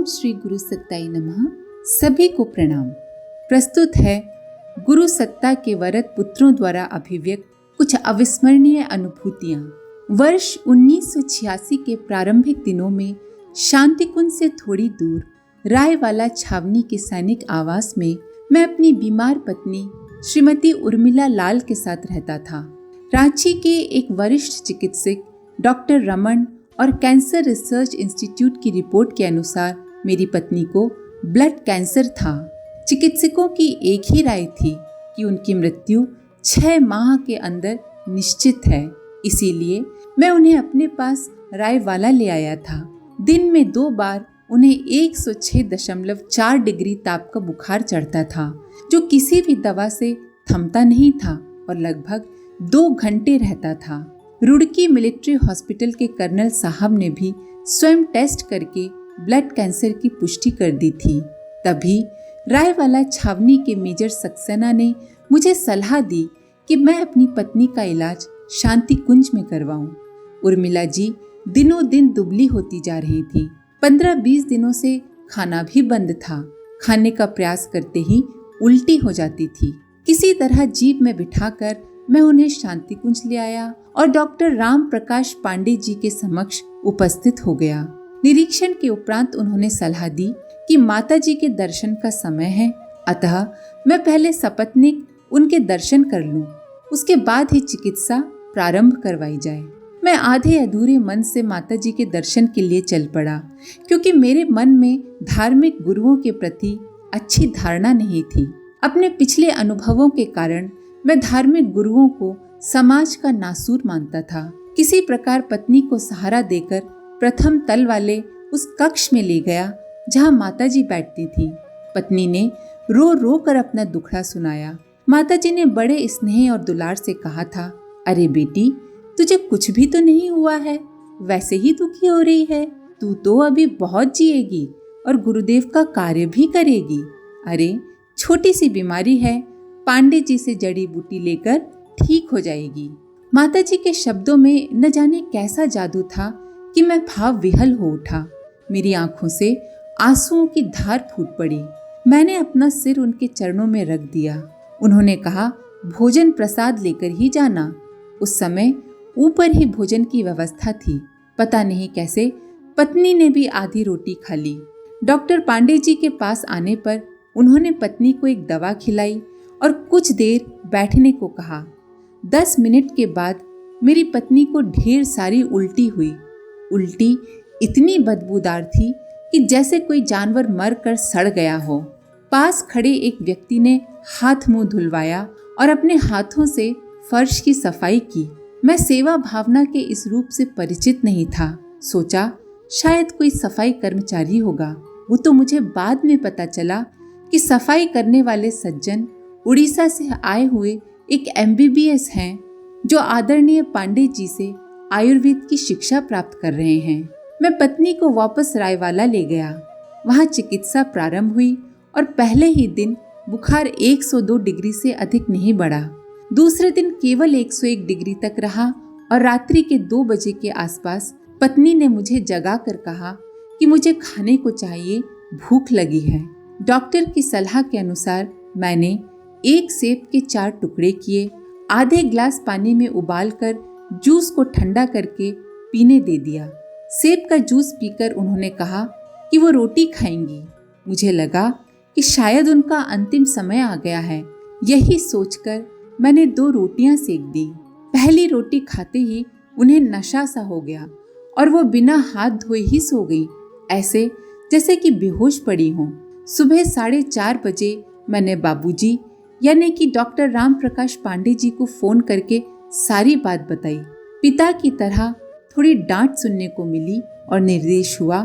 श्री गुरु सत्ताई नमः। सभी को प्रणाम। प्रस्तुत है गुरु सत्ता के वरद पुत्रों द्वारा अभिव्यक्त कुछ अविस्मरणीय अनुभूतियां। वर्ष 1986 के प्रारंभिक दिनों में शांतिकुंज से थोड़ी दूर रायवाला छावनी के सैनिक आवास में मैं अपनी बीमार पत्नी श्रीमती उर्मिला लाल के साथ रहता था। रांची के एक वरिष्ठ चिकित्सक डॉक्टर रमन और कैंसर रिसर्च इंस्टीट्यूट की रिपोर्ट के अनुसार मेरी पत्नी को ब्लड कैंसर था। चिकित्सकों की एक ही राय थी कि उनकी मृत्यु 6 माह के अंदर निश्चित है। इसीलिए मैं उन्हें अपने पास रायवाला ले आया था। दिन में 2 बार उन्हें 106.4 डिग्री ताप का बुखार चढ़ता था, जो किसी भी दवा से थमता नहीं था और लगभग 2 घंटे रहता था। रुड़की मिलिट्री हॉस्पिटल के कर्नल साहब ने भी स्वयं टेस्ट करके ब्लड कैंसर की पुष्टि कर दी थी। तभी रायवाला छावनी के मेजर सक्सेना ने मुझे सलाह दी कि मैं अपनी पत्नी का इलाज शांतिकुंज में करवाऊं। उर्मिला जी दिनों दिन दुबली होती जा रही थी। 15-20 दिनों से खाना भी बंद था। खाने का प्रयास करते ही उल्टी हो जाती थी। किसी तरह जीप में बिठाकर मैं उन्हें शांतिकुंज ले आया और डॉक्टर राम प्रकाश पांडे जी के समक्ष उपस्थित हो गया। निरीक्षण के उपरांत उन्होंने सलाह दी कि माता जी के दर्शन का समय है, अतः मैं पहले सपत्नीक उनके दर्शन कर लूं, उसके बाद ही चिकित्सा प्रारंभ करवाई जाए। मैं आधे अधूरे मन से माता जी के दर्शन के लिए चल पड़ा, क्योंकि मेरे मन में धार्मिक गुरुओं के प्रति अच्छी धारणा नहीं थी। अपने पिछले अनुभवों के कारण मैं धार्मिक गुरुओं को समाज का नासूर मानता था। किसी प्रकार पत्नी को सहारा देकर प्रथम तल वाले उस कक्ष में ले गया जहां माताजी बैठती थी। पत्नी ने रो रो कर अपना दुखड़ा सुनाया। माताजी ने बड़े स्नेह और दुलार से कहा था, अरे बेटी, तुझे कुछ भी तो नहीं हुआ है, वैसे ही दुखी हो रही है। तू तो अभी बहुत जिएगी और गुरुदेव का कार्य भी करेगी। अरे छोटी सी बीमारी है, पांडे जी से जड़ी बूटी लेकर ठीक हो जाएगी। माताजी के शब्दों में न जाने कैसा जादू था कि मैं भाव विहल हो उठा। मेरी आंखों से आंसुओं की धार फूट पड़ी। मैंने अपना सिर उनके चरणों में रख दिया। उन्होंने कहा, भोजन प्रसाद लेकर ही जाना। उस समय ऊपर ही भोजन की व्यवस्था थी। पता नहीं कैसे पत्नी ने भी आधी रोटी खा ली। डॉक्टर पांडे जी के पास आने पर उन्होंने पत्नी को एक दवा खिलाई और कुछ देर बैठने को कहा। 10 मिनट के बाद मेरी पत्नी को ढेर सारी उल्टी हुई। उल्टी इतनी बदबूदार थी कि जैसे कोई जानवर मर कर सड़ गया हो। पास खड़े एक व्यक्ति ने हाथ मुंह धुलवाया और अपने हाथों से फर्श की सफाई की। मैं सेवा भावना के इस रूप से परिचित नहीं था। सोचा शायद कोई सफाई कर्मचारी होगा। वो तो मुझे बाद में पता चला कि सफाई करने वाले सज्जन उड़ीसा से आए हुए एक MBBS हैं, जो आदरणीय पांडे जी से आयुर्वेद की शिक्षा प्राप्त कर रहे हैं। मैं पत्नी को वापस रायवाला ले गया। वहां चिकित्सा प्रारंभ हुई और पहले ही दिन बुखार 102 डिग्री से अधिक नहीं बढ़ा। दूसरे दिन केवल 101 डिग्री तक रहा और रात्रि के 2 बजे के आसपास पत्नी ने मुझे जगा कर कहा कि मुझे खाने को चाहिए, भूख लगी है। डॉक्टर की सलाह के अनुसार मैंने एक सेब के 4 टुकड़े किए, आधे ग्लास पानी में उबालकर जूस को ठंडा करके पीने दे दिया। सेब का जूस पीकर उन्होंने कहा कि वो रोटी खाएंगी। मुझे लगा कि शायद उनका अंतिम समय आ गया है। यही सोचकर मैंने 2 रोटियां सेक दी। पहली रोटी खाते ही उन्हें नशा सा हो गया और वो बिना हाथ धोए ही सो गई, ऐसे जैसे कि बेहोश पड़ी हों। सुबह 4:30 बजे मैंने बाबूजी यानी कि डॉक्टर राम प्रकाश पांडे जी को फोन करके सारी बात बताई। पिता की तरह थोड़ी डांट सुनने को मिली और निर्देश हुआ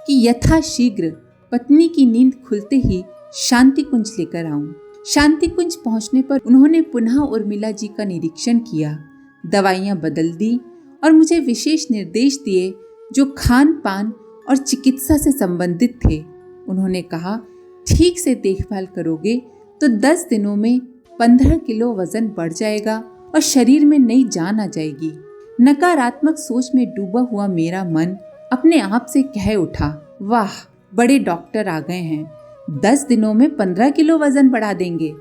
कि यथाशीघ्र पत्नी की नींद खुलते ही शांतिकुंज लेकर आऊं। शांतिकुंज पहुंचने पर उन्होंने पुनः उर्मिला जी का निरीक्षण किया, दवाइयां बदल दी और मुझे विशेष निर्देश दिए जो खान पान और चिकित्सा से संबंधित थे। उन्होंने कहा, ठीक से देखभाल करोगे तो 10 दिनों में 15 किलो वजन बढ़ जाएगा और शरीर में नई जान आ जाएगी। नकारात्मक सोच में डूबा हुआ मेरा मन अपने आप से कह उठा, वाह बड़े डॉक्टर आ गए हैं, 10 दिनों में 15 किलो वजन बढ़ा देंगे।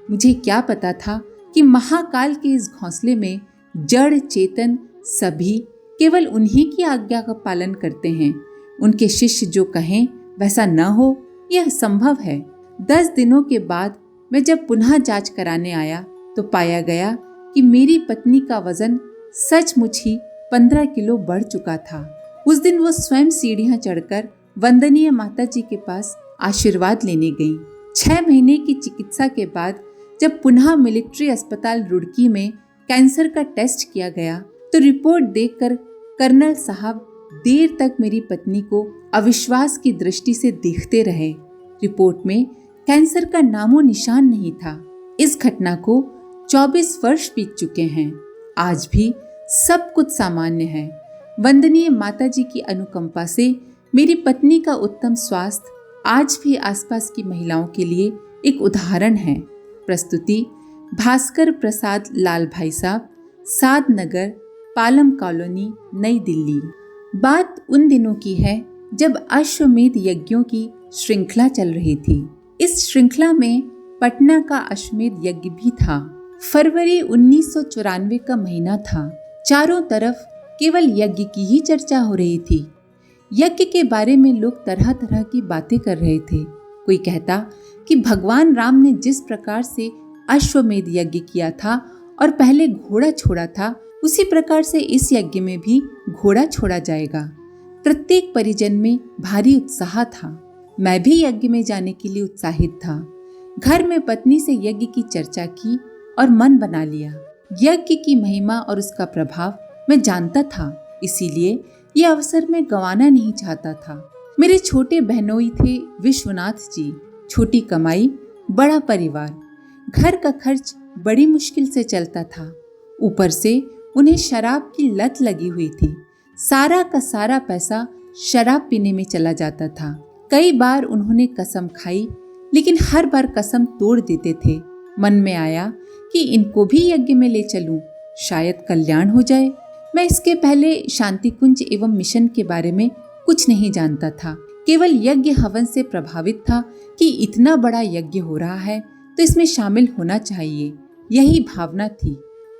मुझे क्या पता था कि महाकाल के इस घोंसले में जड़ चेतन सभी केवल उन्हीं की आज्ञा का पालन करते हैं। उनके शिष्य जो कहें वैसा न हो, यह संभव है। 10 दिनों के बाद मैं जब पुनः जांच कराने आया तो पाया गया कि मेरी पत्नी का वजन सचमुच ही 15 किलो बढ़ चुका था। उस दिन वो स्वयं सीढ़ियां चढ़कर वंदनीय माताजी के पास आशीर्वाद लेने गई। 6 महीने की चिकित्सा के बाद जब पुनः मिलिट्री अस्पताल रुड़की में कैंसर का टेस्ट किया गया तो रिपोर्ट देखकर कर्नल साहब देर तक मेरी पत्नी को अविश्वास की दृष्टि से देखते रहे। रिपोर्ट में कैंसर का नामो निशान नहीं था। इस घटना को 24 वर्ष बीत चुके हैं। आज भी सब कुछ सामान्य है। वंदनीय माताजी की अनुकंपा से मेरी पत्नी का उत्तम स्वास्थ्य आज भी आसपास की महिलाओं के लिए एक उदाहरण है। प्रस्तुति भास्कर प्रसाद लाल भाई साहब, साद नगर, पालम कॉलोनी, नई दिल्ली। बात उन दिनों की है जब अश्वमेध यज्ञों की श्रृंखला चल रही थी। इस श्रृंखला में पटना का अश्वमेध यज्ञ भी था। फरवरी 1994 का महीना था। चारों तरफ केवल यज्ञ की ही चर्चा हो रही थी। यज्ञ के बारे में लोग तरह तरह की बातें कर रहे थे। कोई कहता कि भगवान राम ने जिस प्रकार से अश्वमेध यज्ञ किया था और पहले घोड़ा छोड़ा था, उसी प्रकार से इस यज्ञ में भी घोड़ा छोड़ा जाएगा। प्रत्येक परिजन में भारी उत्साह था। मैं भी यज्ञ में जाने के लिए उत्साहित था। घर में पत्नी से यज्ञ की चर्चा की और मन बना लिया। यज्ञ की महिमा और उसका प्रभाव मैं जानता था, इसीलिए यह अवसर मैं गंवाना नहीं चाहता था। मेरे छोटे बहनोई थे विश्वनाथ जी। छोटी कमाई, बड़ा परिवार। घर का खर्च बड़ी मुश्किल से चलता था। ऊपर से उन्हें शराब की लत लगी हुई थी। सारा का सारा पैसा शराब पीने में चला जाता था। कई बार उन्होंने कसम खाई, लेकिन हर बार कसम तोड़ देते थे। मन में आया कि इनको भी यज्ञ में ले चलूं, शायद कल्याण हो जाए। मैं इसके पहले शांति कुंज एवं मिशन के बारे में कुछ नहीं जानता था। केवल यज्ञ हवन से प्रभावित था कि इतना बड़ा यज्ञ हो रहा है तो इसमें शामिल होना चाहिए, यही भावना थी।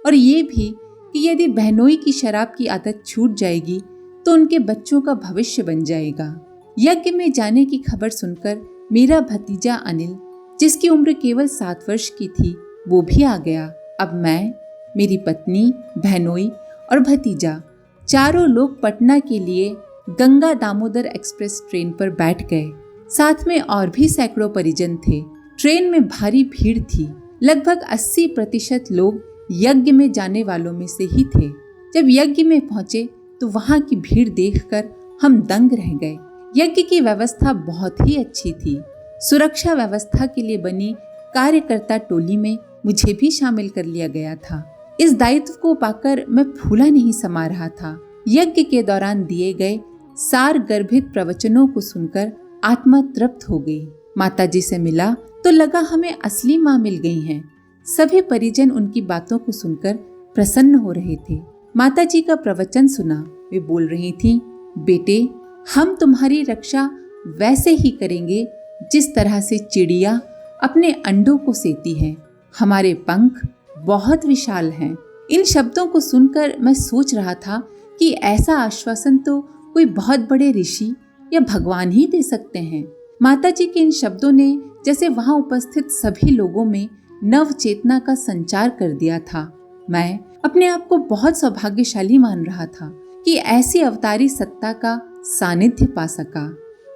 और ये भी कि यदि बहनोई की शराब की आदत छूट जाएगी तो उनके बच्चों का भविष्य बन जाएगा। यज्ञ में जाने की खबर सुनकर मेरा भतीजा अनिल, जिसकी उम्र केवल 7 वर्ष की थी, वो भी आ गया। अब मैं, मेरी पत्नी, बहनोई और भतीजा चारों लोग पटना के लिए गंगा दामोदर एक्सप्रेस ट्रेन पर बैठ गए। साथ में और भी सैकड़ों परिजन थे। ट्रेन में भारी भीड़ थी। लगभग 80% लोग यज्ञ में जाने वालों में से ही थे। जब यज्ञ में पहुंचे तो वहां की भीड़ देखकर हम दंग रह गए। यज्ञ की व्यवस्था बहुत ही अच्छी थी। सुरक्षा व्यवस्था के लिए बनी कार्यकर्ता टोली में मुझे भी शामिल कर लिया गया था। इस दायित्व को पाकर मैं फूला नहीं समा रहा था। यज्ञ के दौरान दिए गए सार गर्भित प्रवचनों को सुनकर आत्मा तृप्त हो गई। माताजी से मिला तो लगा हमें असली माँ मिल गई हैं। सभी परिजन उनकी बातों को सुनकर प्रसन्न हो रहे थे। माताजी का प्रवचन सुना। वे बोल रही थीं, बेटे, हम तुम्हारी रक्षा वैसे ही करेंगे जिस तरह से चिड़िया अपने अंडों को सेती है। हमारे पंख बहुत विशाल हैं। इन शब्दों को सुनकर मैं सोच रहा था कि ऐसा आश्वासन तो कोई बहुत बड़े ऋषि या भगवान ही दे सकते हैं। माताजी के इन शब्दों ने जैसे वहां उपस्थित सभी लोगों में नव चेतना का संचार कर दिया था। मैं अपने आप को बहुत सौभाग्यशाली मान रहा था कि ऐसी अवतारी सत्ता का सानिध्य पा सका।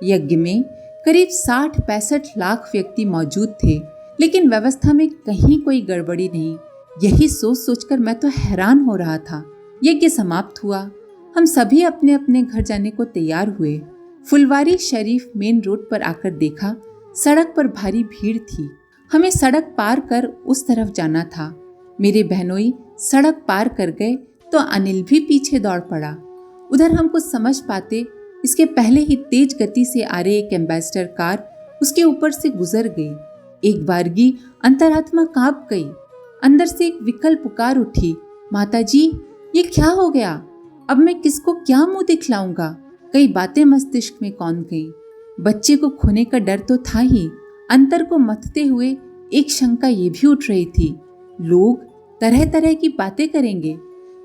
यज्ञ में करीब 60-65 लाख व्यक्ति मौजूद थे, लेकिन व्यवस्था में कहीं कोई गड़बड़ी नहीं। यही सोच सोचकर मैं तो हैरान हो रहा था। यज्ञ समाप्त हुआ। हम सभी अपने अपने घर जाने को तैयार हुए। फुलवारी शरीफ मेन रोड पर आकर देखा, सड़क पर भारी भीड़ थी। हमें सड़क पार कर उस तरफ जाना था। मेरे बहनोई सड़क पार कर गए तो अनिल भी पीछे दौड़ पड़ा। उधर हम कुछ समझ पाते इसके पहले ही तेज गति से आ रही एक एम्बेसडर कार उसके ऊपर से गुजर गई। एक बारगी अंतरात्मा कांप गई। अंदर से एक विकल पुकार उठी, माताजी, ये क्या हो गया? अब मैं किसको क्या मुंह दिखलाऊंगा? कई बातें मस्तिष्क में कौंध गई। बच्चे को खोने का डर तो था ही, अंतर को मथते हुए एक शंका ये भी उठ रही थी, लोग तरह तरह की बातें करेंगे,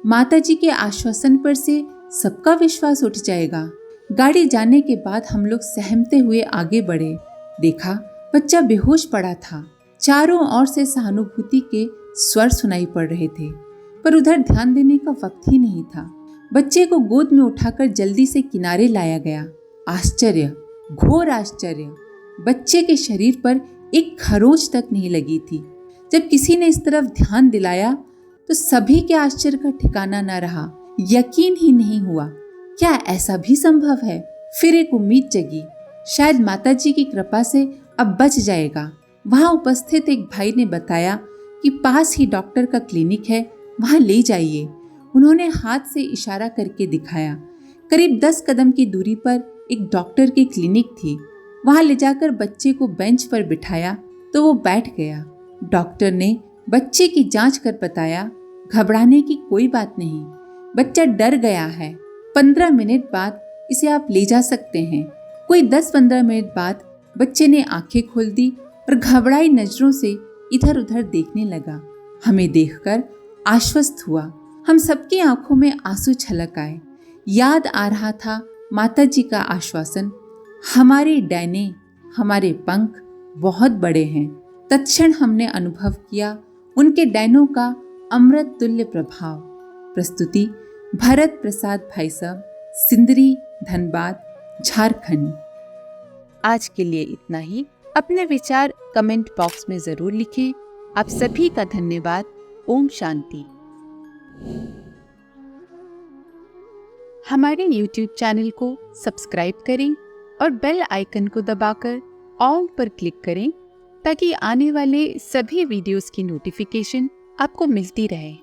माताजी के आश्वासन पर से सबका विश्वास उठ जाएगा। गाड़ी जाने के बाद हम लोग सहमते हुए आगे बढ़े। देखा बच्चा बेहोश पड़ा था। चारों ओर से सहानुभूति के स्वर सुनाई पड़ रहे थे, पर उधर ध्यान देने का वक्त ही नहीं था। बच्चे को गोद में उठाकर जल्दी से किनारे लाया गया। आश्चर्य, घोर आश्चर्य, बच्चे के शरीर पर एक खरोंच तक नहीं लगी थी। जब किसी ने इस तरफ ध्यान दिलाया तो सभी के आश्चर्य का ठिकाना न रहा। यकीन ही नहीं हुआ, क्या ऐसा भी संभव है? फिर एक उम्मीद जगी, शायद माताजी की कृपा से अब बच जाएगा। वहां उपस्थित एक भाई ने बताया कि पास ही डॉक्टर का क्लिनिक है, वहां ले जाइए। उन्होंने हाथ से इशारा करके दिखाया। करीब 10 कदम की दूरी पर एक डॉक्टर की क्लिनिक थी। वहां ले जाकर बच्चे को बेंच पर बिठाया तो वो बैठ गया। डॉक्टर ने बच्चे की जांच कर बताया, घबराने की कोई बात नहीं, बच्चा डर गया है। 15 मिनट बाद इसे आप ले जा सकते हैं। कोई 10-15 मिनट बाद बच्चे ने आंखें खोल दी और घबराई नजरों से इधर उधर देखने लगा। हमें देखकर आश्वस्त हुआ। हम सबकी आंखों में आंसू छलक आए। याद आ रहा था माताजी का आश्वासन, हमारे डैने, हमारे पंख बहुत बड़े हैं। तत्क्षण हमने अनुभव किया उनके डैनों का अमृत तुल्य प्रभाव। प्रस्तुति भरत प्रसाद भाई साहब, सिंदरी, धनबाद, झारखंड। आज के लिए इतना ही। अपने विचार कमेंट बॉक्स में जरूर लिखें। आप सभी का धन्यवाद। ओम शांति। हमारे YouTube चैनल को सब्सक्राइब करें और बेल आइकन को दबाकर ऑल पर क्लिक करें ताकि आने वाले सभी वीडियोस की नोटिफिकेशन आपको मिलती रहे।